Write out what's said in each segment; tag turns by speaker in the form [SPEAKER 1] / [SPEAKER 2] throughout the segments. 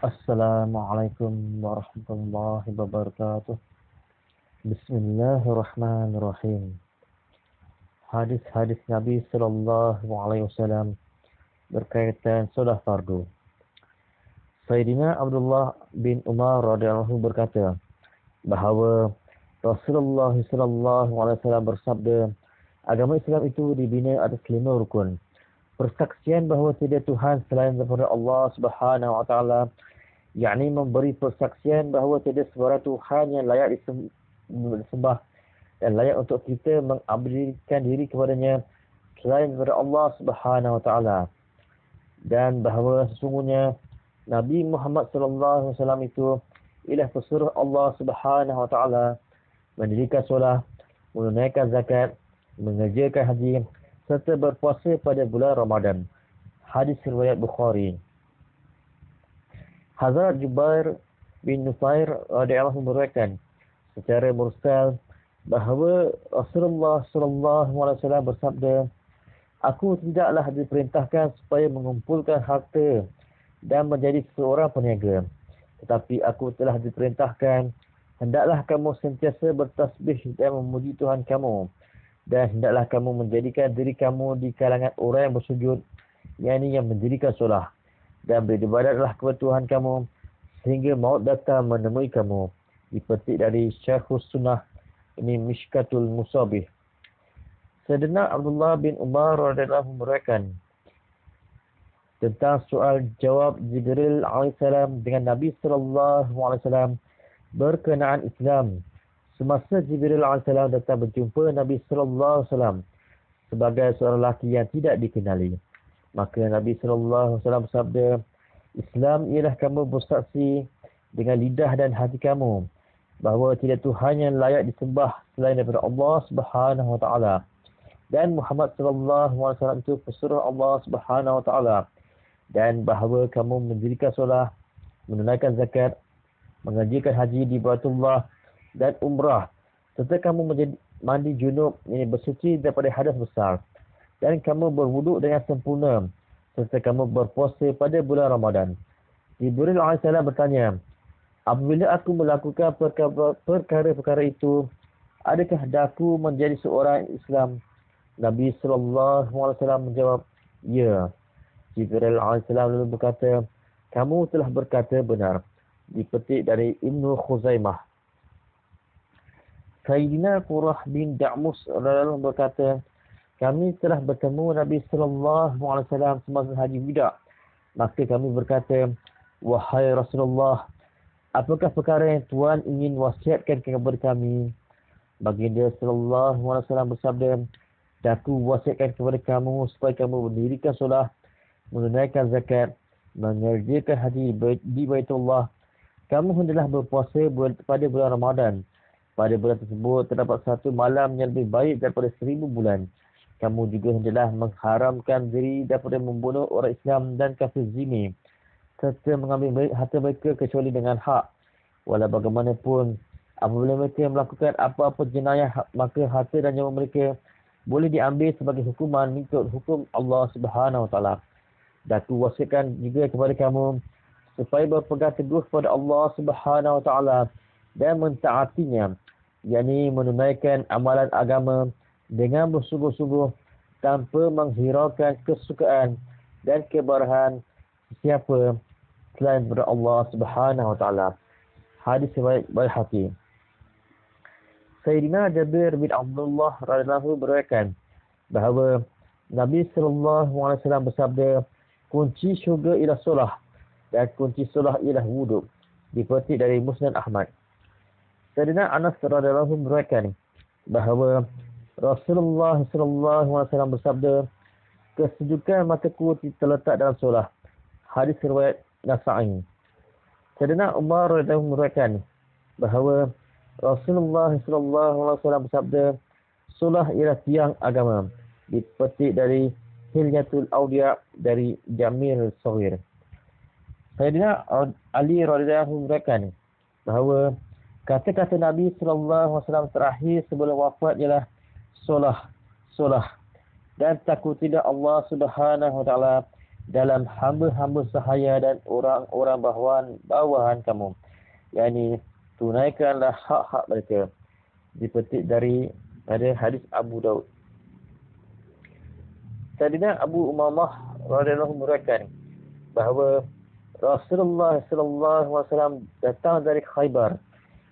[SPEAKER 1] Assalamualaikum warahmatullahi wabarakatuh. Bismillahirrahmanirrahim. Hadis-hadis Nabi sallallahu alaihi wasallam berkaitan solat fardu. Sayyidina Abdullah bin Umar radhiyallahu berkata bahawa Rasulullah sallallahu alaihi wasallam bersabda, agama Islam itu dibina atas 5 rukun. Persaksian bahawa tiada Tuhan selain daripada Allah Subhanahu wa taala, yakni memberi persaksian bahawa tiada sebarang Tuhan yang layak disembah dan layak untuk kita mengabdikan diri kepadanya selain daripada Allah Subhanahu wa taala, dan bahawa sesungguhnya Nabi Muhammad sallallahu alaihi wasallam itu ialah pesuruh Allah Subhanahu wa taala, mendirikan solat, menunaikan zakat, mengerjakan haji serta berpuasa pada bulan Ramadan. Hadis riwayat Bukhari. Hazrat Jubair bin Nufair radhiyallahu meriwayatkan secara mursal bahawa Rasulullah sallallahu alaihi wasallam bersabda, aku tidaklah diperintahkan supaya mengumpulkan harta dan menjadi seorang peniaga, tetapi aku telah diperintahkan hendaklah kamu sentiasa bertasbih dan memuji Tuhan kamu, dan hendaklah kamu menjadikan diri kamu di kalangan orang yang bersujud, yakni yang mendirikan solat, dan beribadatlah kepada Tuhan kamu sehingga maut datang menemui kamu. Dipetik dari Syarhus Sunnah, ini Mishkatul Musabih. Sayyidina Abdullah bin Umar radhiyallahu meriwayatkan tentang soal jawab Jibril alaihissalam dengan Nabi sallallahu alaihi wasallam berkenaan Islam. Semasa Jibril alaihissalam datang berjumpa Nabi sallallahu alaihi wasallam sebagai seorang lelaki yang tidak dikenali, maka Nabi sallallahu alaihi wasallam bersabda, Islam ialah kamu bersaksi dengan lidah dan hati kamu bahawa tidak Tuhan yang layak disembah selain daripada Allah Subhanahu wa taala, dan Muhammad sallallahu alaihi wasallam itu pesuruh Allah Subhanahu wa taala, dan bahawa kamu mendirikan solat, menunaikan zakat, mengerjakan haji di Baitullah dan umrah, serta kamu menjadi mandi junub, ini bersuci daripada hadas besar, dan kamu berwuduk dengan sempurna, serta kamu berpuasa pada bulan Ramadan. Jibril alaihissalam bertanya, apabila aku melakukan perkara-perkara itu, adakah daku menjadi seorang Islam? Nabi sallallahu alaihi wasallam menjawab, ya. Jibril alaihissalam lalu berkata, kamu telah berkata benar. Dipetik dari Ibnu Khuzaimah. Sayyidina Qurrah bin Da'mus lalu berkata, kami telah bertemu Nabi sallallahu alaihi wasallam semasa haji wida. Maka kami berkata, wahai Rasulullah, apakah perkara yang Tuhan ingin wasiatkan kepada kami? Baginda sallallahu alaihi wasallam bersabda, daku wasiatkan kepada kamu supaya kamu mendirikan solat, menunaikan zakat, mengerjakan haji di Baitullah. Kamu hendaklah berpuasa pada bulan Ramadan. Pada bulan tersebut terdapat satu malam yang lebih baik daripada 1000 bulan. Kamu juga hendaklah mengharamkan diri daripada membunuh orang Islam dan kafir zimmi, serta mengambil harta mereka kecuali dengan hak. Walau bagaimanapun, apabila mereka melakukan apa-apa jenayah, maka harta dan nyawa mereka boleh diambil sebagai hukuman mengikut hukum Allah Subhanahu wa taala. Dan aku wasiatkan juga kepada kamu supaya berpegang teguh kepada Allah Subhanahu wa taala dan mentaatinya, yakni menunaikan amalan agama dengan bersungguh-sungguh tanpa menghiraukan kesukaan dan kebarahan siapa selain daripada Allah Subhanahu wa taala. Hadis riwayat Baihaqi. Sayyidina Jabir bin Abdullah radhiyallahu beriwayatkan bahawa Nabi sallallahu alaihi wasallam bersabda, kunci syurga ialah solat, dan kunci solat ialah wuduk. Dipetik dari Musnad Ahmad. Sayyidina Anas radhiyallahu meriwayatkan bahawa Rasulullah sallallahu alaihi wasallam bersabda, kesejukan mataku terletak dalam solat. Hadis riwayat Nasa'i. Sayyidina Umar radhiyallahu meriwayatkan bahawa Rasulullah sallallahu alaihi wasallam bersabda, solat ialah tiang agama. Dipetik dari Hilyatul Awliya dari Jamil Saghir. Sayyidina Ali radhiyallahu meriwayatkan bahawa kata-kata Nabi sallallahu alaihi wasallam terakhir sebelum wafat ialah solah, dan takut tidak Allah Subhanahu wa taala dalam hamba-hamba sahaya dan orang-orang bawahan kamu. Yani tunaikanlah hak-hak mereka. Dipetik dari hadis Abu Daud. Sayyidina Abu Umamah radhiyallahu meriwayatkan bahawa Rasulullah sallallahu alaihi wasallam datang dari Khaybar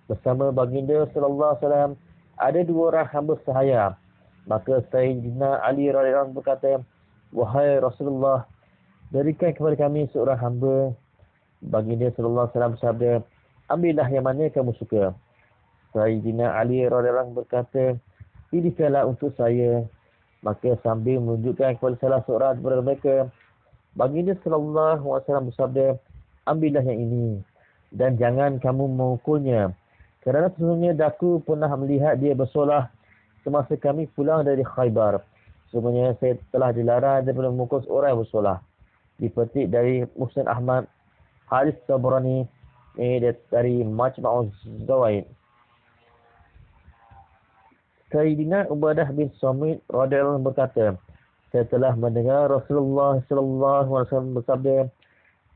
[SPEAKER 1] bersama baginda sallallahu alaihi wasallam. Ada dua orang hamba sahaya. Maka Sayyidina Ali radhiyallahu berkata, "Wahai Rasulullah, berikan kepada kami seorang hamba." Baginda sallallahu alaihi wasallam bersabda, "Ambillah yang mana kamu suka." Sayyidina Ali radhiyallahu berkata, "Pilihkanlah untuk saya." Maka sambil menunjukkan kepada salah seorang daripada mereka, baginda sallallahu alaihi wasallam bersabda, "Ambillah yang ini dan jangan kamu memukulnya. Kerana sesungguhnya aku pernah melihat dia bersolah semasa kami pulang dari Khaybar. Sesungguhnya saya telah dilarang daripada memukul seorang yang bersolah." Dipetik dari Musnad Ahmad, hadis Tabrani dari Majma'uz Zawaid. Sayyidina Ubadah bin Samit radhiyallahu berkata, saya telah mendengar Rasulullah sallallahu alaihi wasallam bersabda,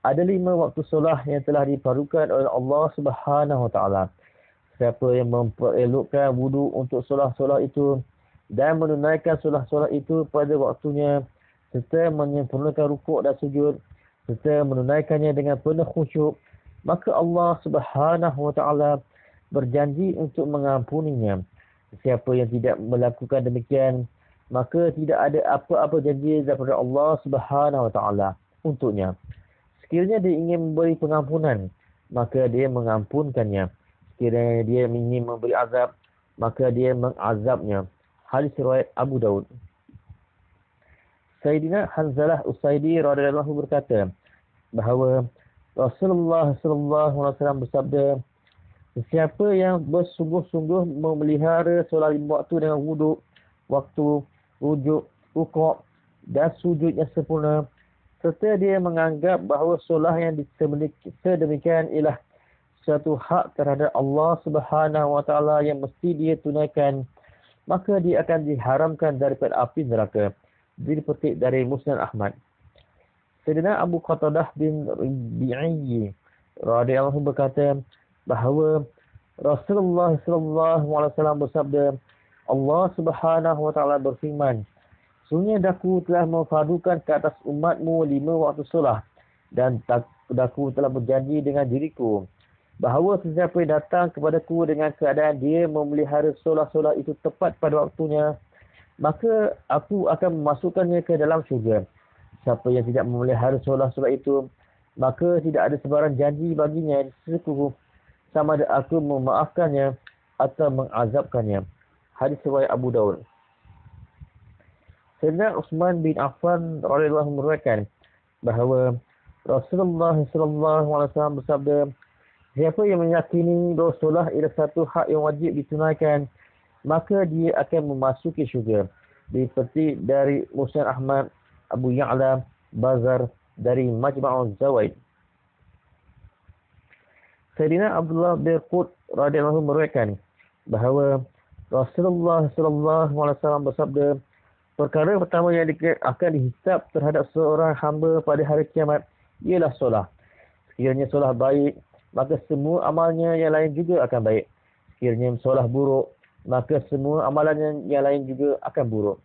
[SPEAKER 1] ada 5 waktu solat yang telah diparukan oleh Allah Subhanahu wa taala. Siapa yang memperelokkan wudu untuk solat-solat itu dan menunaikan solat-solat itu pada waktunya serta menyempurnakan rukuk dan sujud serta menunaikannya dengan penuh khusyuk, maka Allah Subhanahu wa taala berjanji untuk mengampuninya. Siapa yang tidak melakukan demikian, maka tidak ada apa-apa janji daripada Allah Subhanahu wa taala untuknya. Sekiranya dia ingin memberi pengampunan, maka dia mengampunkannya. Sekiranya dia ingin memberi azab, maka dia mengazabnya. Hadis riwayat Abu Daud. Sayyidina Hanzalah Usaidi radhiyallahu berkata bahawa Rasulullah sallallahu alaihi wasallam bersabda, siapa yang bersungguh-sungguh memelihara solat 5 waktu dengan wuduk, waktu, rukuk dan sujud yang sempurna, serta dia menganggap bahawa solat yang sedemikian ialah satu hak terhadap Allah Subhanahu wa taala yang mesti dia tunaikan, maka dia akan diharamkan daripada api neraka. Dipetik dari Musnad Ahmad. Sayyidina Abu Qatadah bin Rabi'i radhiyallahu berkata bahawa Rasulullah sallallahu alaihi wasallam bersabda, Allah Subhanahu wa taala berfirman, sungguh aku telah memfardukan ke atas umatmu 5 waktu solat dan aku telah berjanji dengan diriku bahawa sesiapa yang datang kepadaku dengan keadaan dia memelihara solat-solat itu tepat pada waktunya, maka aku akan memasukkannya ke dalam syurga. Siapa yang tidak memelihara solat-solat itu, maka tidak ada sebarang janji baginya di sisiku sama ada aku memaafkannya atau mengazabkannya. Hadis riwayat Abu Daud. Sayyidina Utsman bin Affan radhiyallahu meriwayatkan bahawa Rasulullah sallallahu alaihi wasallam bersabda, siapa yang meyakini bahawa solat ialah satu hak yang wajib ditunaikan, maka dia akan memasuki syurga. Dipetik dari Musnad Ahmad, Abu Ya'la, Bazar dari Majma'uz Zawaid. Sayyidina Abdullah bin Qut radhiyallahu meriwayatkan bahawa Rasulullah sallallahu alaihi wasallam bersabda, perkara pertama yang akan dihisab terhadap seorang hamba pada hari kiamat ialah solat. Sekiranya solat baik, maka semua amalnya yang lain juga akan baik. Sekiranya solat buruk, maka semua amalan yang lain juga akan buruk.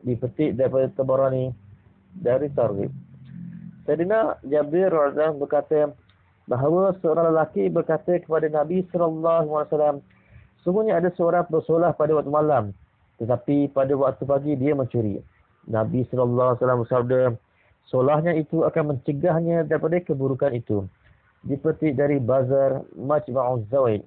[SPEAKER 1] Dipetik daripada Tabrani dari Targhib. Sayyidina Jabir radhiyallahu berkata bahawa seorang lelaki berkata kepada Nabi sallallahu alaihi wasallam, sungguhnya ada seorang bersolat pada waktu malam, tetapi pada waktu pagi dia mencuri. Nabi sallallahu alaihi wasallam bersabda, solatnya itu akan mencegahnya daripada keburukan itu. Dipetik dari Bazar Majma'uz Zawaid.